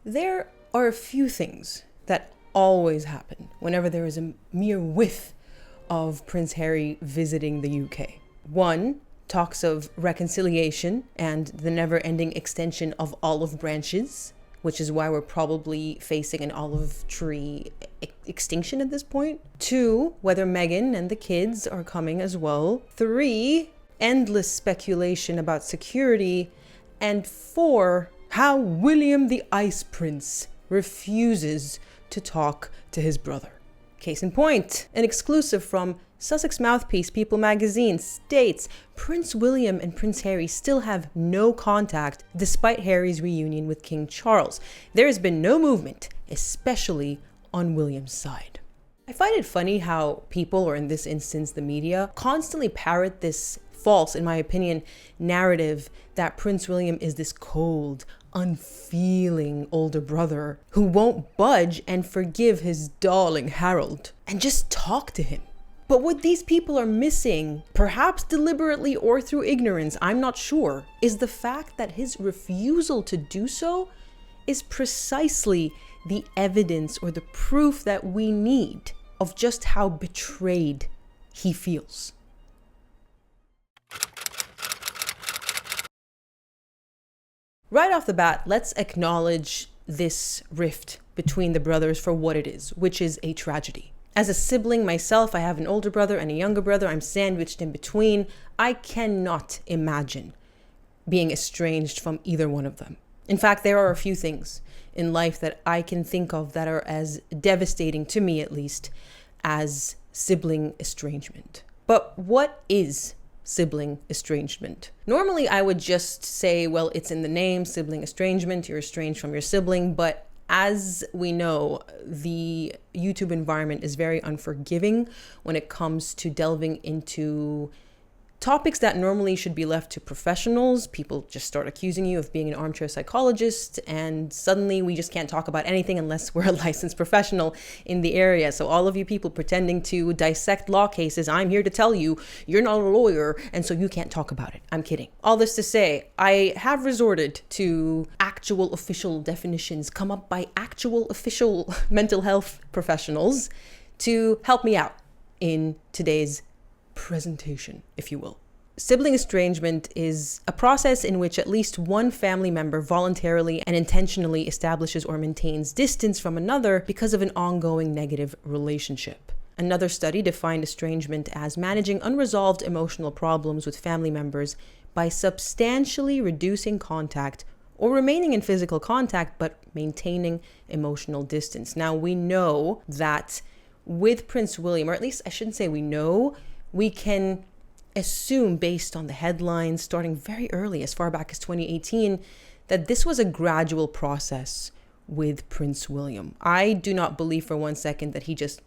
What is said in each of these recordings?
There are a few things that always happen whenever there is a mere whiff of Prince Harry visiting the UK. One, talks of reconciliation and the never-ending extension of olive branches, which is why we're probably facing an olive tree extinction at this point. Two, whether Meghan and the kids are coming as well. Three, endless speculation about security. And four, how William the Ice Prince refuses to talk to his brother. Case in point, an exclusive from Sussex Mouthpiece People magazine states Prince William and Prince Harry still have no contact despite Harry's reunion with King Charles. There has been no movement, especially on William's side. I find it funny how people, or in this instance the media, constantly parrot this false, in my opinion, narrative that Prince William is this cold, unfeeling older brother who won't budge and forgive his darling Harold and just talk to him. But what these people are missing, perhaps deliberately or through ignorance, I'm not sure, is the fact that his refusal to do so is precisely the evidence or the proof that we need of just how betrayed he feels. Right off the bat, let's acknowledge this rift between the brothers for what it is, which is a tragedy. As a sibling myself, I have an older brother and a younger brother. I'm sandwiched in between. I cannot imagine being estranged from either one of them. In fact, there are a few things in life that I can think of that are as devastating, to me at least, as sibling estrangement. But what is sibling estrangement? Normally, I would just say, well, it's in the name, sibling estrangement, you're estranged from your sibling, but as we know, the YouTube environment is very unforgiving when it comes to delving into topics that normally should be left to professionals. People just start accusing you of being an armchair psychologist, and suddenly we just can't talk about anything unless we're a licensed professional in the area. So all of you people pretending to dissect law cases, I'm here to tell you, you're not a lawyer, and so you can't talk about it. I'm kidding. All this to say, I have resorted to actual official definitions come up by actual official mental health professionals to help me out in today's presentation, if you will. Sibling estrangement is a process in which at least one family member voluntarily and intentionally establishes or maintains distance from another because of an ongoing negative relationship. Another study defined estrangement as managing unresolved emotional problems with family members by substantially reducing contact or remaining in physical contact but maintaining emotional distance. Now, we know that with Prince William, or at least I shouldn't say we know, we can assume based on the headlines starting very early, as far back as 2018, that this was a gradual process with Prince William. I do not believe for one second that he just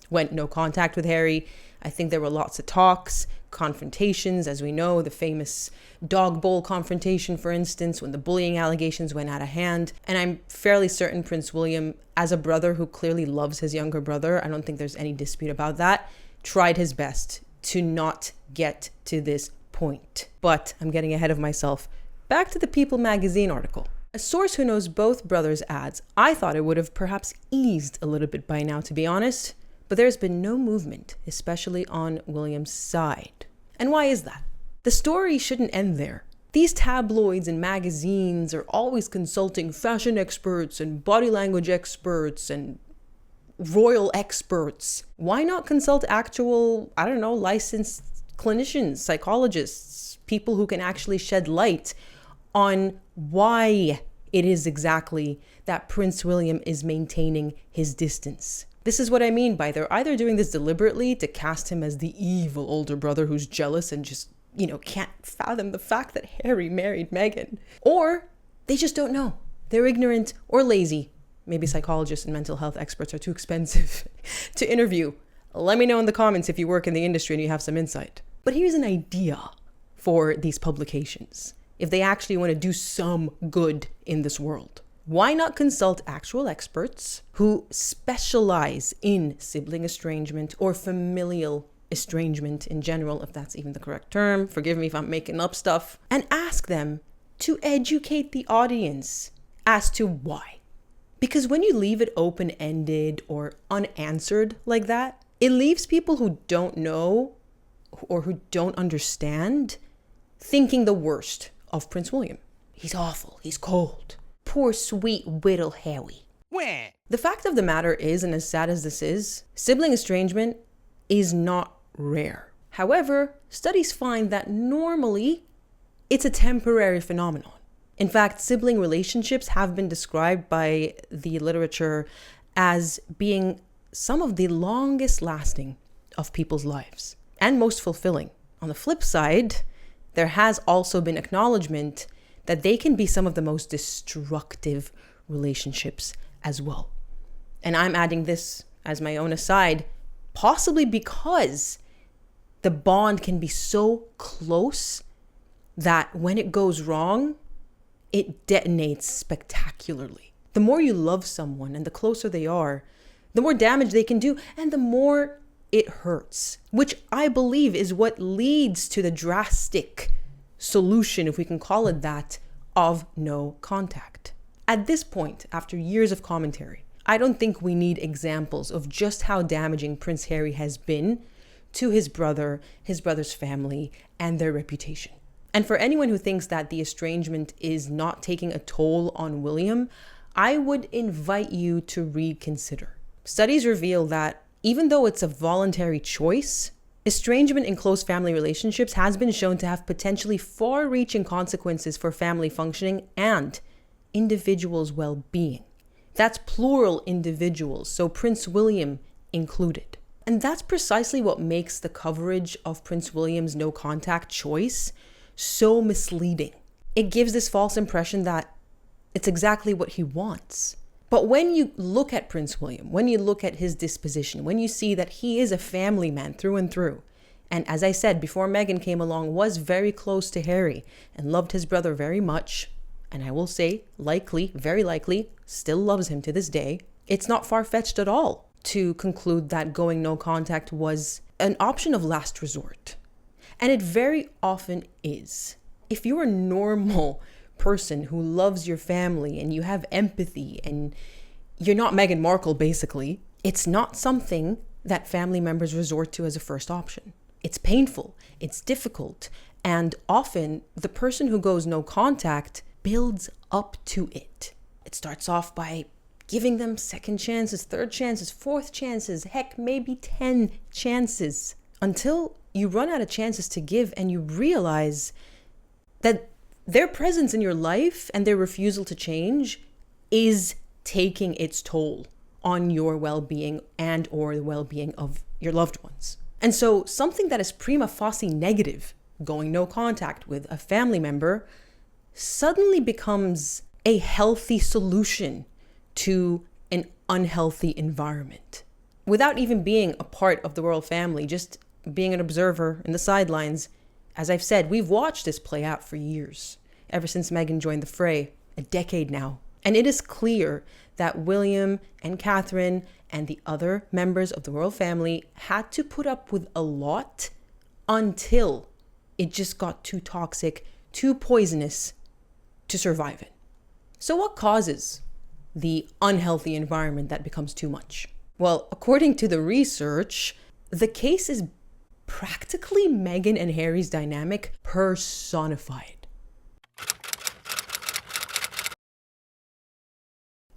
went no contact with Harry. I think there were lots of talks, confrontations, as we know, the famous dog bowl confrontation, for instance, when the bullying allegations went out of hand. And I'm fairly certain Prince William, as a brother who clearly loves his younger brother, I don't think there's any dispute about that, tried his best to not get to this point. But I'm getting ahead of myself. Back to the People magazine article. A source who knows both brothers adds, I thought it would have perhaps eased a little bit by now, to be honest, but there's been no movement, especially on William's side. And why is that? The story shouldn't end there. These tabloids and magazines are always consulting fashion experts and body language experts and royal experts. Why not consult actual, licensed clinicians, psychologists, people who can actually shed light on why it is exactly that Prince William is maintaining his distance? This is what I mean by they're either doing this deliberately to cast him as the evil older brother who's jealous and just, can't fathom the fact that Harry married Meghan, or they just don't know. They're ignorant or lazy. Maybe psychologists and mental health experts are too expensive to interview. Let me know in the comments if you work in the industry and you have some insight. But here's an idea for these publications, if they actually want to do some good in this world. Why not consult actual experts who specialize in sibling estrangement or familial estrangement in general, if that's even the correct term? Forgive me if I'm making up stuff. And ask them to educate the audience as to why. Because when you leave it open-ended or unanswered like that, it leaves people who don't know or who don't understand thinking the worst of Prince William. He's awful. He's cold. Poor sweet Whittle Harry. Where? The fact of the matter is, and as sad as this is, sibling estrangement is not rare. However, studies find that normally it's a temporary phenomenon. In fact, sibling relationships have been described by the literature as being some of the longest lasting of people's lives and most fulfilling. On the flip side, there has also been acknowledgement that they can be some of the most destructive relationships as well. And I'm adding this as my own aside, possibly because the bond can be so close that when it goes wrong, it detonates spectacularly. The more you love someone and the closer they are, the more damage they can do and the more it hurts, which I believe is what leads to the drastic solution, if we can call it that, of no contact. At this point, after years of commentary, I don't think we need examples of just how damaging Prince Harry has been to his brother, his brother's family, and their reputation. And for anyone who thinks that the estrangement is not taking a toll on William, I would invite you to reconsider. Studies reveal that even though it's a voluntary choice, estrangement in close family relationships has been shown to have potentially far-reaching consequences for family functioning and individuals' well-being. That's plural individuals, so Prince William included. And that's precisely what makes the coverage of Prince William's no-contact choice so misleading. It gives this false impression that it's exactly what he wants. But when you look at Prince William, when you look at his disposition, when you see that he is a family man through and through, and as I said, before Meghan came along, was very close to Harry and loved his brother very much, and I will say, likely, very likely, still loves him to this day, it's not far-fetched at all to conclude that going no contact was an option of last resort. And it very often is. If you're a normal person who loves your family and you have empathy and you're not Meghan Markle, basically, it's not something that family members resort to as a first option. It's painful, it's difficult, and often the person who goes no contact builds up to it. It starts off by giving them second chances, third chances, fourth chances, heck, maybe 10 chances, until you run out of chances to give and you realize that their presence in your life and their refusal to change is taking its toll on your well-being and or the well-being of your loved ones. And so something that is prima facie negative, going no contact with a family member, suddenly becomes a healthy solution to an unhealthy environment. Without even being a part of the royal family, just being an observer in the sidelines, as I've said, we've watched this play out for years, ever since Meghan joined the fray, a decade now. And it is clear that William and Catherine and the other members of the royal family had to put up with a lot until it just got too toxic, too poisonous to survive it. So what causes the unhealthy environment that becomes too much? Well, according to the research, the case is practically Meghan and Harry's dynamic personified.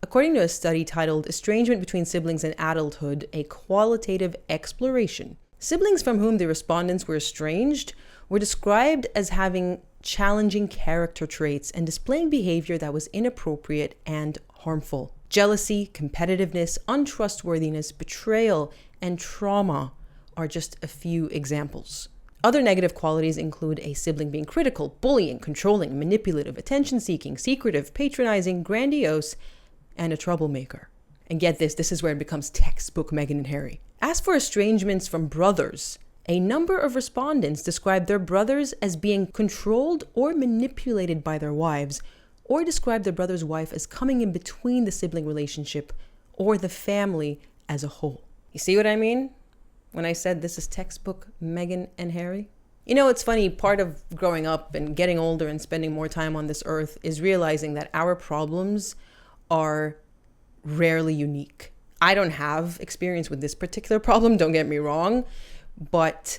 According to a study titled Estrangement Between Siblings in Adulthood, a Qualitative Exploration, siblings from whom the respondents were estranged were described as having challenging character traits and displaying behavior that was inappropriate and harmful. Jealousy, competitiveness, untrustworthiness, betrayal, and trauma are just a few examples. Other negative qualities include a sibling being critical, bullying, controlling, manipulative, attention-seeking, secretive, patronizing, grandiose, and a troublemaker. And get this, this is where it becomes textbook Meghan and Harry. As for estrangements from brothers, a number of respondents described their brothers as being controlled or manipulated by their wives, or described their brother's wife as coming in between the sibling relationship or the family as a whole. You see what I mean when I said this is textbook Meghan and Harry? You know, it's funny, part of growing up and getting older and spending more time on this earth is realizing that our problems are rarely unique. I don't have experience with this particular problem, don't get me wrong, but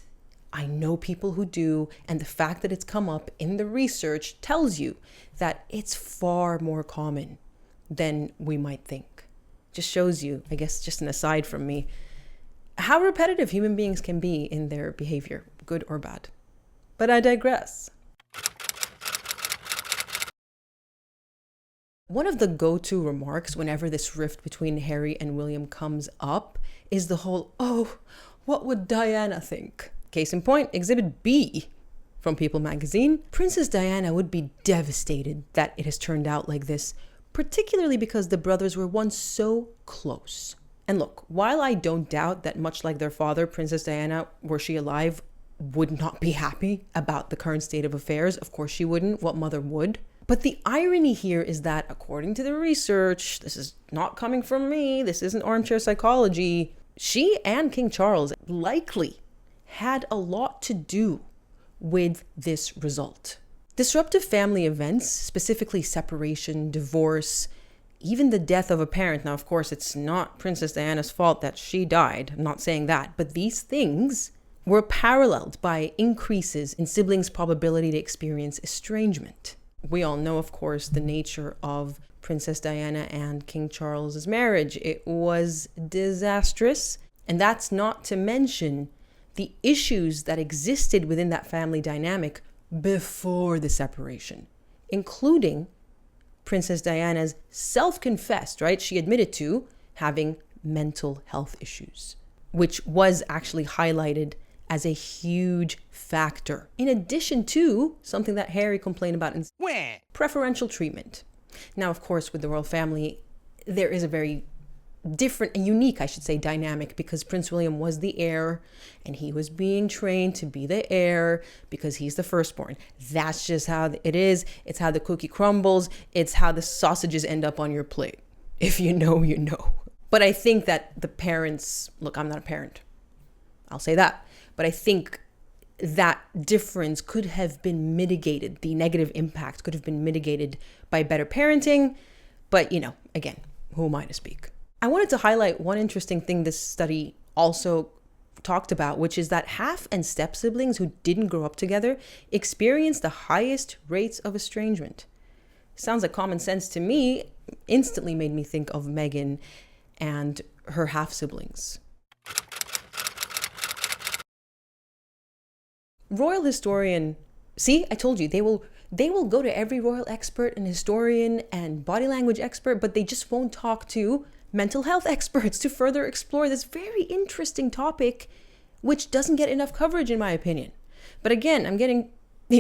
I know people who do, and the fact that it's come up in the research tells you that it's far more common than we might think. Just shows you, I guess, just an aside from me, how repetitive human beings can be in their behavior, good or bad. But I digress. One of the go-to remarks whenever this rift between Harry and William comes up is the whole, oh, what would Diana think? Case in point, Exhibit B from People magazine. Princess Diana would be devastated that it has turned out like this, particularly because the brothers were once so close. And look, while I don't doubt that much like their father, Princess Diana, were she alive, would not be happy about the current state of affairs. Of course she wouldn't. What mother would? But the irony here is that according to the research, this is not coming from me, this isn't armchair psychology, she and King Charles likely had a lot to do with this result. Disruptive family events, specifically separation, divorce, even the death of a parent. Now, of course, it's not Princess Diana's fault that she died. I'm not saying that. But these things were paralleled by increases in siblings' probability to experience estrangement. We all know, of course, the nature of Princess Diana and King Charles's marriage. It was disastrous. And that's not to mention the issues that existed within that family dynamic before the separation, including Princess Diana's self-confessed, right? She admitted to having mental health issues, which was actually highlighted as a huge factor. In addition to something that Harry complained about in preferential treatment. Now, of course, with the royal family, there is a very different and unique, I should say, dynamic, because Prince William was the heir and he was being trained to be the heir because he's the firstborn. That's just how it is. It's how the cookie crumbles. It's how the sausages end up on your plate. If you know, you know. But I think that the parents, look, I'm not a parent, I'll say that, but I think that difference could have been mitigated. The negative impact could have been mitigated by better parenting. But, you know, again, who am I to speak? I wanted to highlight one interesting thing this study also talked about, which is that half and step siblings who didn't grow up together experienced the highest rates of estrangement. Sounds like common sense to me, instantly made me think of Meghan and her half siblings. Royal historian, see, I told you, they will go to every royal expert and historian and body language expert, but they just won't talk to mental health experts to further explore this very interesting topic, which doesn't get enough coverage in my opinion. But again, I'm getting,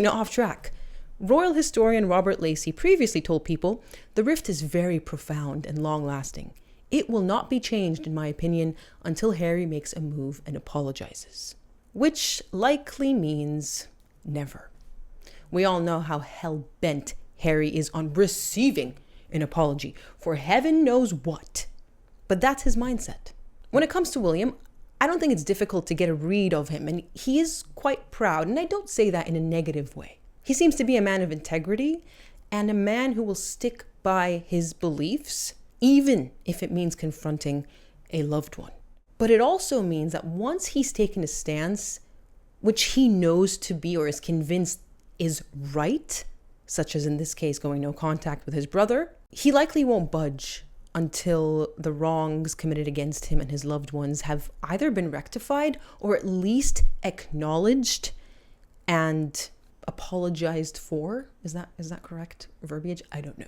off track. Royal historian Robert Lacey previously told People, the rift is very profound and long-lasting. It will not be changed, in my opinion, until Harry makes a move and apologizes. Which likely means never. We all know how hell-bent Harry is on receiving an apology for heaven knows what. But that's his mindset. When it comes to William, I don't think it's difficult to get a read of him, and he is quite proud, and I don't say that in a negative way. He seems to be a man of integrity and a man who will stick by his beliefs, even if it means confronting a loved one. But it also means that once he's taken a stance, which he knows to be or is convinced is right, such as in this case going no contact with his brother, he likely won't budge until the wrongs committed against him and his loved ones have either been rectified or at least acknowledged and apologized for. Is that correct verbiage? I don't know.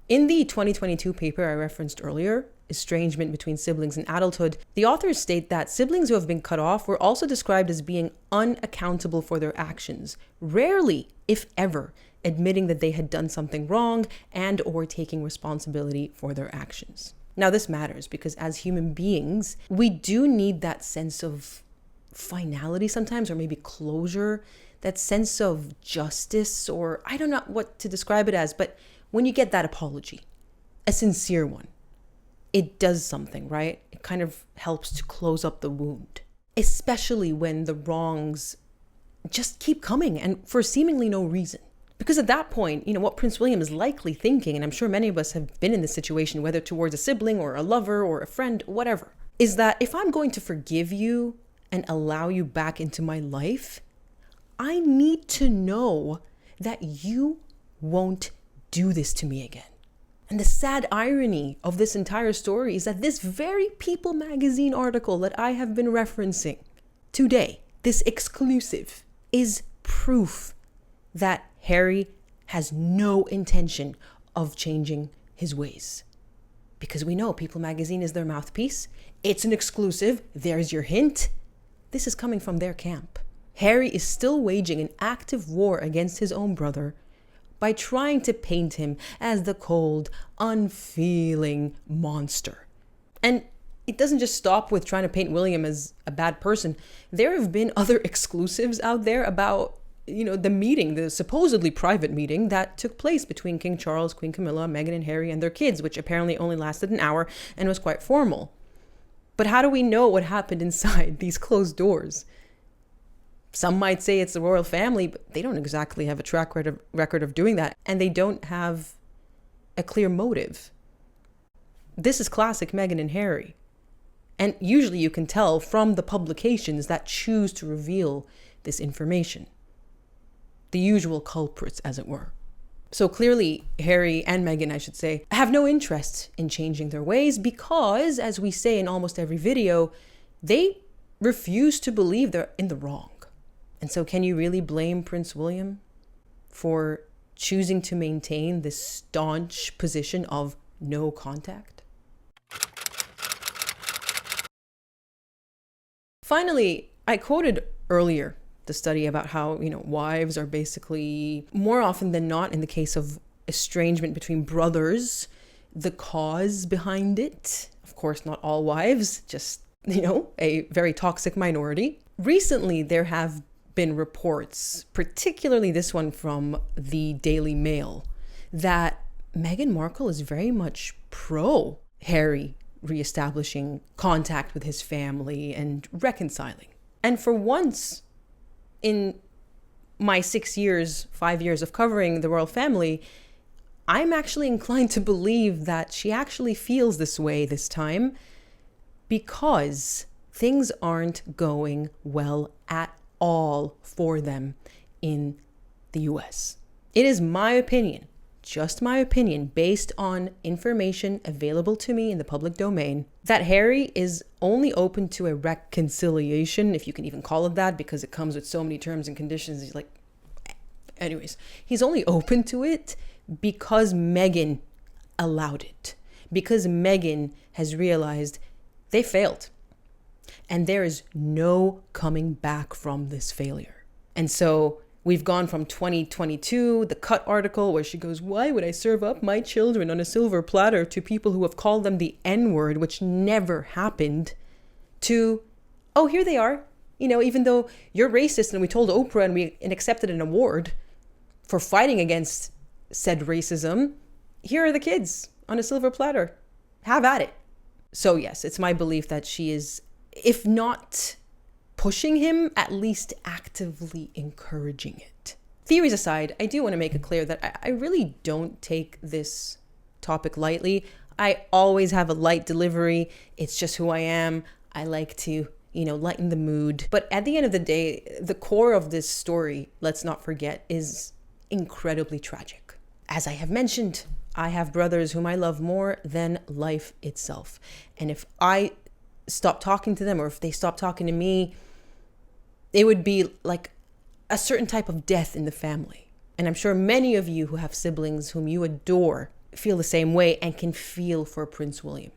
In the 2022 paper I referenced earlier, Estrangement Between Siblings in Adulthood, the authors state that siblings who have been cut off were also described as being unaccountable for their actions, rarely, if ever, admitting that they had done something wrong and or taking responsibility for their actions. Now this matters because as human beings, we do need that sense of finality sometimes, or maybe closure, that sense of justice, or I don't know what to describe it as, but when you get that apology, a sincere one, it does something, right? It kind of helps to close up the wound, especially when the wrongs just keep coming and for seemingly no reason. Because at that point, what Prince William is likely thinking, and I'm sure many of us have been in this situation, whether towards a sibling or a lover or a friend, whatever, is that if I'm going to forgive you and allow you back into my life, I need to know that you won't do this to me again. And the sad irony of this entire story is that this very People magazine article that I have been referencing today, this exclusive, is proof that Harry has no intention of changing his ways. Because we know People magazine is their mouthpiece. It's an exclusive. There's your hint. This is coming from their camp. Harry is still waging an active war against his own brother by trying to paint him as the cold, unfeeling monster. And it doesn't just stop with trying to paint William as a bad person. There have been other exclusives out there about, the meeting, the supposedly private meeting that took place between King Charles, Queen Camilla, Meghan and Harry and their kids, which apparently only lasted an hour and was quite formal. But how do we know what happened inside these closed doors? Some might say it's the royal family, but they don't exactly have a track record of doing that. And they don't have a clear motive. This is classic Meghan and Harry. And usually you can tell from the publications that choose to reveal this information. The usual culprits, as it were. So clearly, Harry and Meghan, I should say, have no interest in changing their ways because, as we say in almost every video, they refuse to believe they're in the wrong. And so can you really blame Prince William for choosing to maintain this staunch position of no contact? Finally, I quoted earlier the study about how, wives are basically, more often than not, in the case of estrangement between brothers, the cause behind it. Of course, not all wives, just, a very toxic minority. Recently, there have been reports, particularly this one from the Daily Mail, that Meghan Markle is very much pro Harry reestablishing contact with his family and reconciling. And for once in my 5 years of covering the royal family, I'm actually inclined to believe that she actually feels this way this time because things aren't going well at all for them in the US. It is my opinion, just my opinion, based on information available to me in the public domain, that Harry is only open to a reconciliation, if you can even call it that, because it comes with so many terms and conditions. He's only open to it because Meghan allowed it. Because Meghan has realized they failed. And there is no coming back from this failure. And so we've gone from 2022, the Cut article where she goes, "Why would I serve up my children on a silver platter to people who have called them the N-word, which never happened," to, "Oh, here they are. Even though you're racist and we told Oprah and accepted an award for fighting against said racism, here are the kids on a silver platter. Have at it." So yes, it's my belief that she is, if not pushing him, at least actively encouraging it. Theories aside, I do want to make it clear that I really don't take this topic lightly. I always have a light delivery. It's just who I am. I like to, lighten the mood. But at the end of the day, the core of this story, let's not forget, is incredibly tragic. As I have mentioned, I have brothers whom I love more than life itself. And if I stop talking to them, or if they stop talking to me, it would be like a certain type of death in the family. And I'm sure many of you who have siblings whom you adore feel the same way and can feel for Prince William.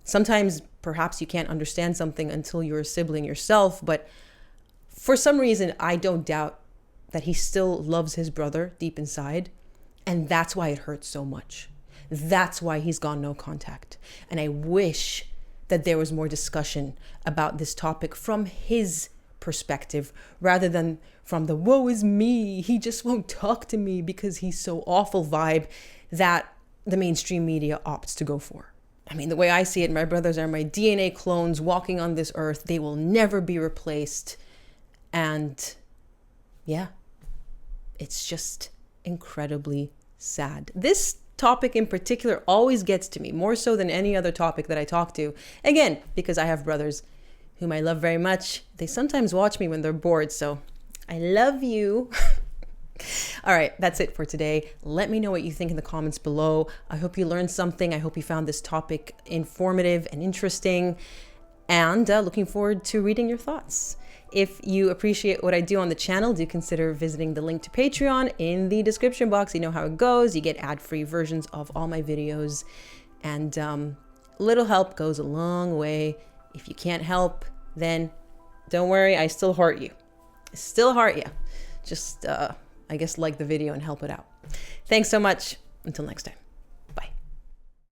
Sometimes perhaps you can't understand something until you're a sibling yourself, but for some reason, I don't doubt that he still loves his brother deep inside. And that's why it hurts so much. That's why he's gone no contact. And I wish that there was more discussion about this topic from his perspective rather than from the "woe is me, he just won't talk to me because he's so awful" vibe that the mainstream media opts to go for. I mean, the way I see it, my brothers are my DNA clones walking on this earth. They will never be replaced. And yeah, it's just incredibly sad. This topic in particular always gets to me, more so than any other topic that I talk to. Again, because I have brothers whom I love very much. They sometimes watch me when they're bored, so I love you. All right, that's it for today. Let me know what you think in the comments below. I hope you learned something. I hope you found this topic informative and interesting, and looking forward to reading your thoughts. If you appreciate what I do on the channel, do consider visiting the link to Patreon in the description box. You know how it goes. You get ad-free versions of all my videos, and little help goes a long way. If you can't help, then don't worry, I still heart you. I still heart you. Just I guess like the video and help it out. Thanks so much. Until next time.